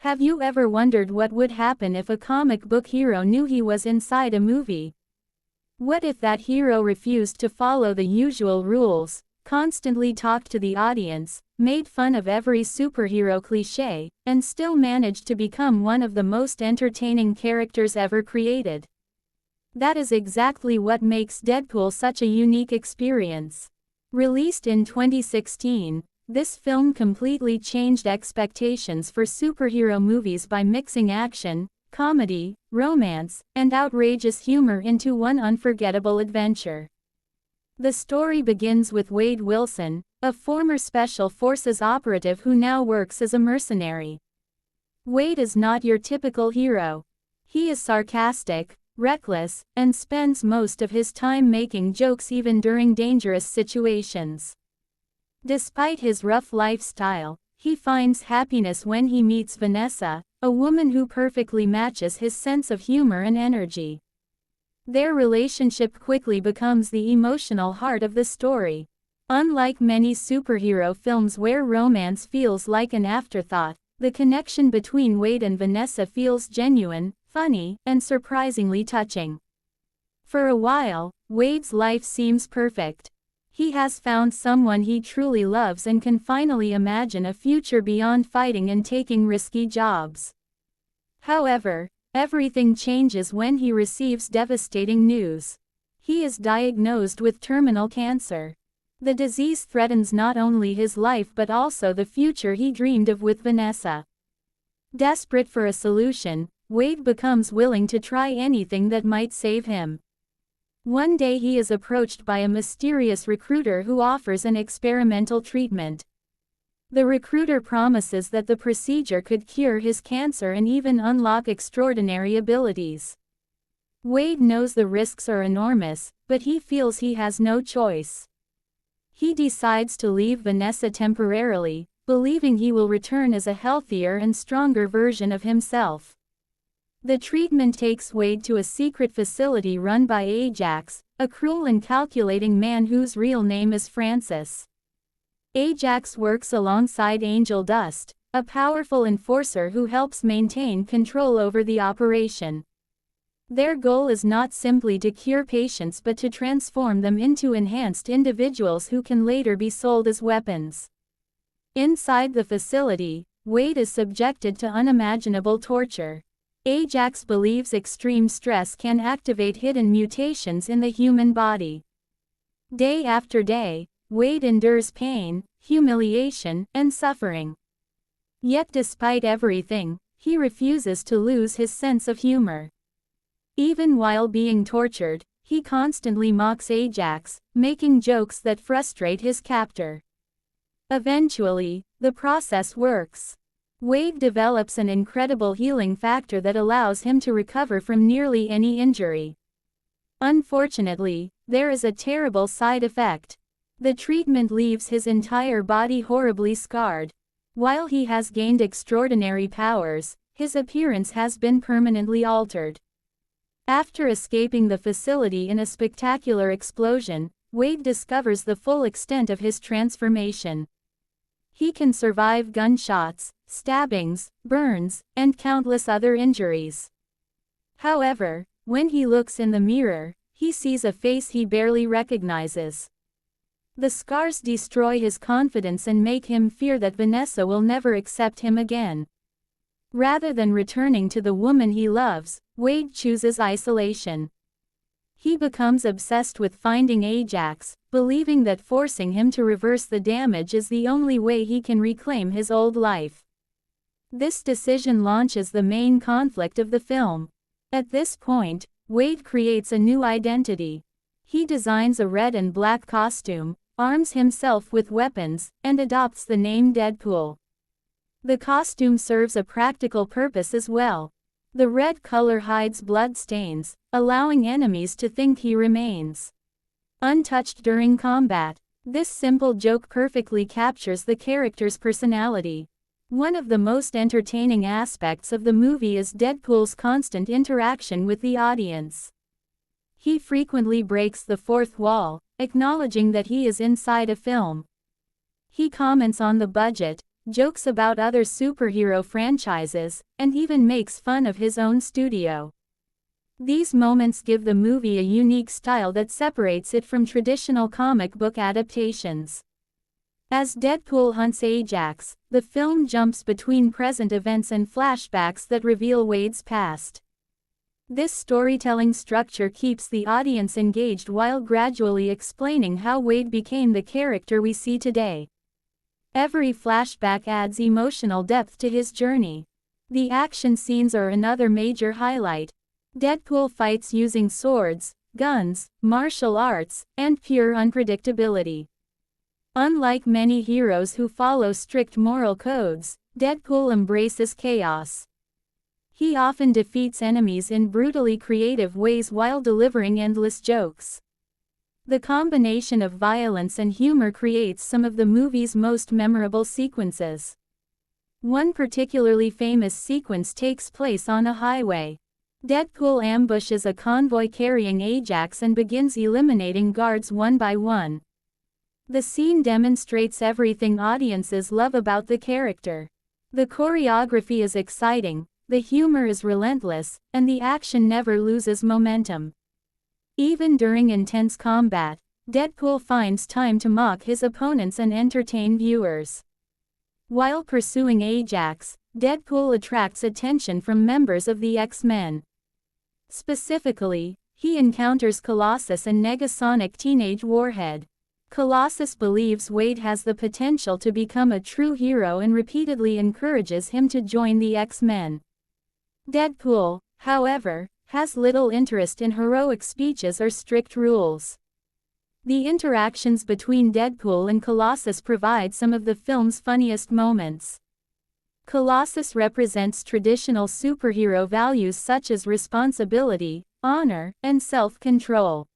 Have you ever wondered what would happen if a comic book hero knew he was inside a movie? What if that hero refused to follow the usual rules, constantly talked to the audience, made fun of every superhero cliché, and still managed to become one of the most entertaining characters ever created? That is exactly what makes Deadpool such a unique experience. Released in 2016, this film completely changed expectations for superhero movies by mixing action, comedy, romance, and outrageous humor into one unforgettable adventure. The story begins with Wade Wilson, a former Special Forces operative who now works as a mercenary. Wade is not your typical hero. He is sarcastic, reckless, and spends most of his time making jokes even during dangerous situations. Despite his rough lifestyle, he finds happiness when he meets Vanessa, a woman who perfectly matches his sense of humor and energy. Their relationship quickly becomes the emotional heart of the story. Unlike many superhero films where romance feels like an afterthought, the connection between Wade and Vanessa feels genuine, funny, and surprisingly touching. For a while, Wade's life seems perfect. He has found someone he truly loves and can finally imagine a future beyond fighting and taking risky jobs. However, everything changes when he receives devastating news. He is diagnosed with terminal cancer. The disease threatens not only his life but also the future he dreamed of with Vanessa. Desperate for a solution, Wade becomes willing to try anything that might save him. One day he is approached by a mysterious recruiter who offers an experimental treatment. The recruiter promises that the procedure could cure his cancer and even unlock extraordinary abilities. Wade knows the risks are enormous, but he feels he has no choice. He decides to leave Vanessa temporarily, believing he will return as a healthier and stronger version of himself. The treatment takes Wade to a secret facility run by Ajax, a cruel and calculating man whose real name is Francis. Ajax works alongside Angel Dust, a powerful enforcer who helps maintain control over the operation. Their goal is not simply to cure patients but to transform them into enhanced individuals who can later be sold as weapons. Inside the facility, Wade is subjected to unimaginable torture. Ajax believes extreme stress can activate hidden mutations in the human body. Day after day, Wade endures pain, humiliation, and suffering. Yet despite everything, he refuses to lose his sense of humor. Even while being tortured, he constantly mocks Ajax, making jokes that frustrate his captor. Eventually, the process works. Wade develops an incredible healing factor that allows him to recover from nearly any injury. Unfortunately, there is a terrible side effect. The treatment leaves his entire body horribly scarred. While he has gained extraordinary powers, his appearance has been permanently altered. After escaping the facility in a spectacular explosion, Wade discovers the full extent of his transformation. He can survive gunshots, stabbings, burns, and countless other injuries. However, when he looks in the mirror, he sees a face he barely recognizes. The scars destroy his confidence and make him fear that Vanessa will never accept him again. Rather than returning to the woman he loves, Wade chooses isolation. He becomes obsessed with finding Ajax, believing that forcing him to reverse the damage is the only way he can reclaim his old life. This decision launches the main conflict of the film. At this point, Wade creates a new identity. He designs a red and black costume, arms himself with weapons, and adopts the name Deadpool. The costume serves a practical purpose as well. The red color hides blood stains, allowing enemies to think he remains untouched during combat. This simple joke perfectly captures the character's personality. One of the most entertaining aspects of the movie is Deadpool's constant interaction with the audience. He frequently breaks the fourth wall, acknowledging that he is inside a film. He comments on the budget, jokes about other superhero franchises, and even makes fun of his own studio. These moments give the movie a unique style that separates it from traditional comic book adaptations. As Deadpool hunts Ajax, the film jumps between present events and flashbacks that reveal Wade's past. This storytelling structure keeps the audience engaged while gradually explaining how Wade became the character we see today. Every flashback adds emotional depth to his journey. The action scenes are another major highlight. Deadpool fights using swords, guns, martial arts, and pure unpredictability. Unlike many heroes who follow strict moral codes, Deadpool embraces chaos. He often defeats enemies in brutally creative ways while delivering endless jokes. The combination of violence and humor creates some of the movie's most memorable sequences. One particularly famous sequence takes place on a highway. Deadpool ambushes a convoy carrying Ajax and begins eliminating guards one by one. The scene demonstrates everything audiences love about the character. The choreography is exciting, the humor is relentless, and the action never loses momentum. Even during intense combat, Deadpool finds time to mock his opponents and entertain viewers. While pursuing Ajax, Deadpool attracts attention from members of the X-Men. Specifically, he encounters Colossus and Negasonic Teenage Warhead. Colossus believes Wade has the potential to become a true hero and repeatedly encourages him to join the X-Men. Deadpool, however, has little interest in heroic speeches or strict rules. The interactions between Deadpool and Colossus provide some of the film's funniest moments. Colossus represents traditional superhero values such as responsibility, honor, and self-control.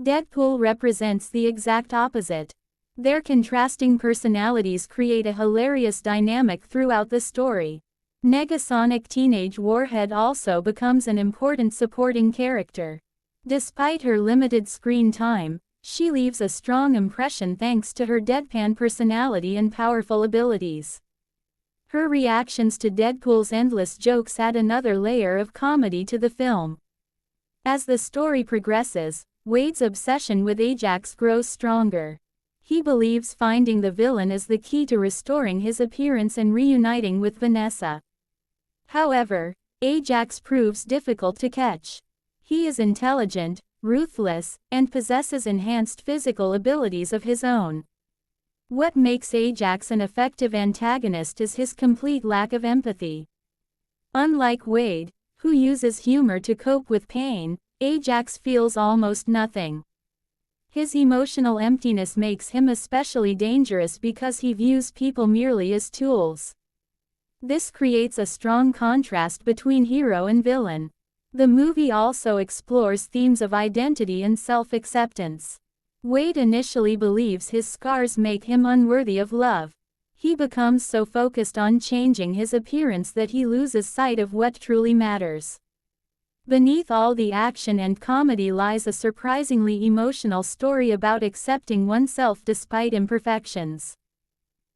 Deadpool represents the exact opposite. Their contrasting personalities create a hilarious dynamic throughout the story. Negasonic Teenage Warhead also becomes an important supporting character. Despite her limited screen time, she leaves a strong impression thanks to her deadpan personality and powerful abilities. Her reactions to Deadpool's endless jokes add another layer of comedy to the film. As the story progresses, Wade's obsession with Ajax grows stronger. He believes finding the villain is the key to restoring his appearance and reuniting with Vanessa. However, Ajax proves difficult to catch. He is intelligent, ruthless, and possesses enhanced physical abilities of his own. What makes Ajax an effective antagonist is his complete lack of empathy. Unlike Wade, who uses humor to cope with pain, Ajax feels almost nothing. His emotional emptiness makes him especially dangerous because he views people merely as tools. This creates a strong contrast between hero and villain. The movie also explores themes of identity and self-acceptance. Wade initially believes his scars make him unworthy of love. He becomes so focused on changing his appearance that he loses sight of what truly matters. Beneath all the action and comedy lies a surprisingly emotional story about accepting oneself despite imperfections.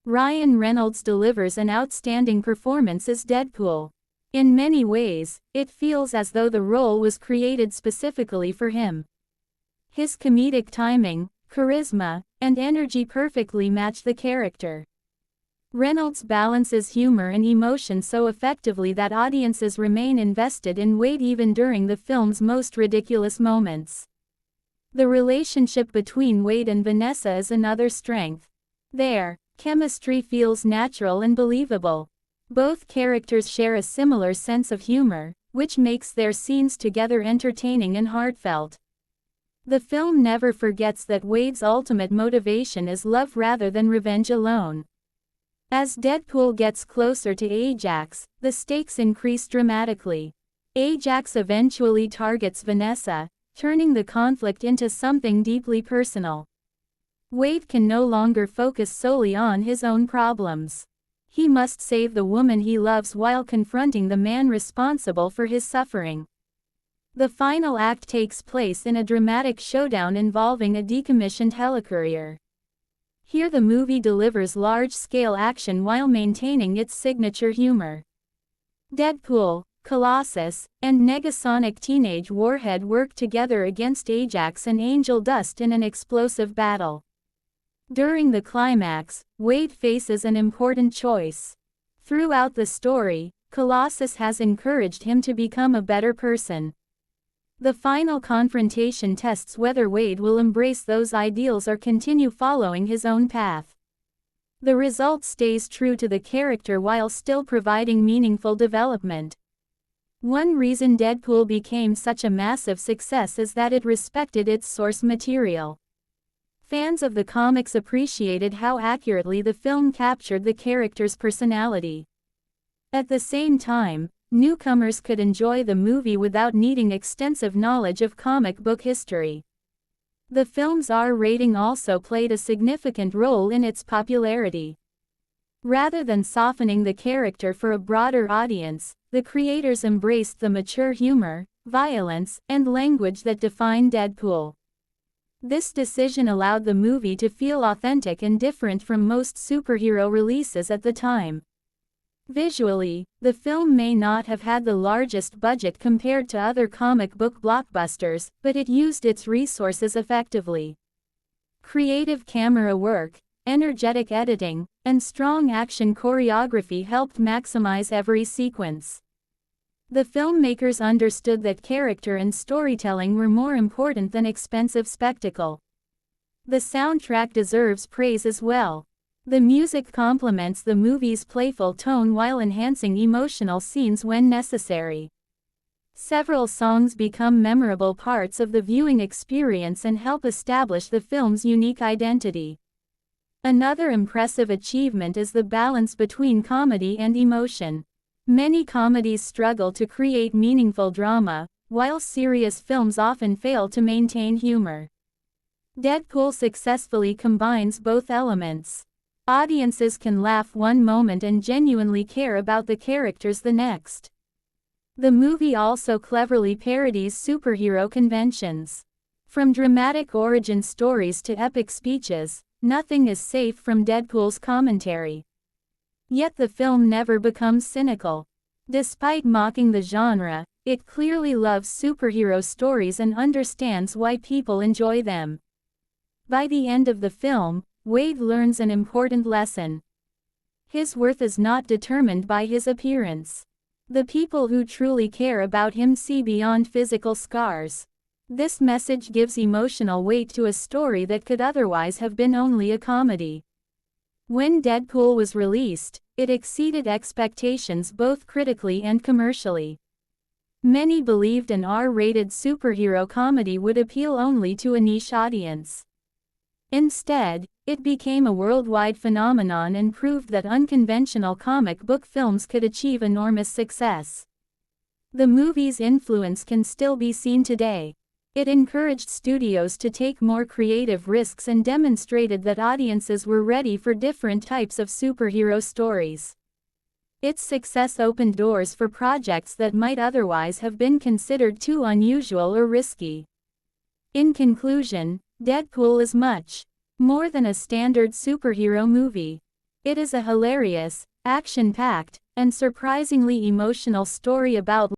Ryan Reynolds delivers an outstanding performance as Deadpool. In many ways, it feels as though the role was created specifically for him. His comedic timing, charisma, and energy perfectly match the character. Reynolds balances humor and emotion so effectively that audiences remain invested in Wade even during the film's most ridiculous moments. The relationship between Wade and Vanessa is another strength. Their chemistry feels natural and believable. Both characters share a similar sense of humor, which makes their scenes together entertaining and heartfelt. The film never forgets that Wade's ultimate motivation is love rather than revenge alone. As Deadpool gets closer to Ajax, the stakes increase dramatically. Ajax eventually targets Vanessa, turning the conflict into something deeply personal. Wade can no longer focus solely on his own problems. He must save the woman he loves while confronting the man responsible for his suffering. The final act takes place in a dramatic showdown involving a decommissioned helicourier. Here the movie delivers large-scale action while maintaining its signature humor. Deadpool, Colossus, and Negasonic Teenage Warhead work together against Ajax and Angel Dust in an explosive battle. During the climax, Wade faces an important choice. Throughout the story, Colossus has encouraged him to become a better person. The final confrontation tests whether Wade will embrace those ideals or continue following his own path. The result stays true to the character while still providing meaningful development. One reason Deadpool became such a massive success is that it respected its source material. Fans of the comics appreciated how accurately the film captured the character's personality. At the same time, newcomers could enjoy the movie without needing extensive knowledge of comic book history. The film's R rating also played a significant role in its popularity. Rather than softening the character for a broader audience, the creators embraced the mature humor, violence, and language that define Deadpool. This decision allowed the movie to feel authentic and different from most superhero releases at the time. Visually, the film may not have had the largest budget compared to other comic book blockbusters, but it used its resources effectively. Creative camera work, energetic editing, and strong action choreography helped maximize every sequence. The filmmakers understood that character and storytelling were more important than expensive spectacle. The soundtrack deserves praise as well. The music complements the movie's playful tone while enhancing emotional scenes when necessary. Several songs become memorable parts of the viewing experience and help establish the film's unique identity. Another impressive achievement is the balance between comedy and emotion. Many comedies struggle to create meaningful drama, while serious films often fail to maintain humor. Deadpool successfully combines both elements. Audiences can laugh one moment and genuinely care about the characters the next. The movie also cleverly parodies superhero conventions. From dramatic origin stories to epic speeches, nothing is safe from Deadpool's commentary. Yet the film never becomes cynical. Despite mocking the genre, it clearly loves superhero stories and understands why people enjoy them. By the end of the film, Wade learns an important lesson. His worth is not determined by his appearance. The people who truly care about him see beyond physical scars. This message gives emotional weight to a story that could otherwise have been only a comedy. When Deadpool was released, it exceeded expectations both critically and commercially. Many believed an R-rated superhero comedy would appeal only to a niche audience. Instead, it became a worldwide phenomenon and proved that unconventional comic book films could achieve enormous success. The movie's influence can still be seen today. It encouraged studios to take more creative risks and demonstrated that audiences were ready for different types of superhero stories. Its success opened doors for projects that might otherwise have been considered too unusual or risky. In conclusion, Deadpool is much more than a standard superhero movie. It is a hilarious, action-packed, and surprisingly emotional story about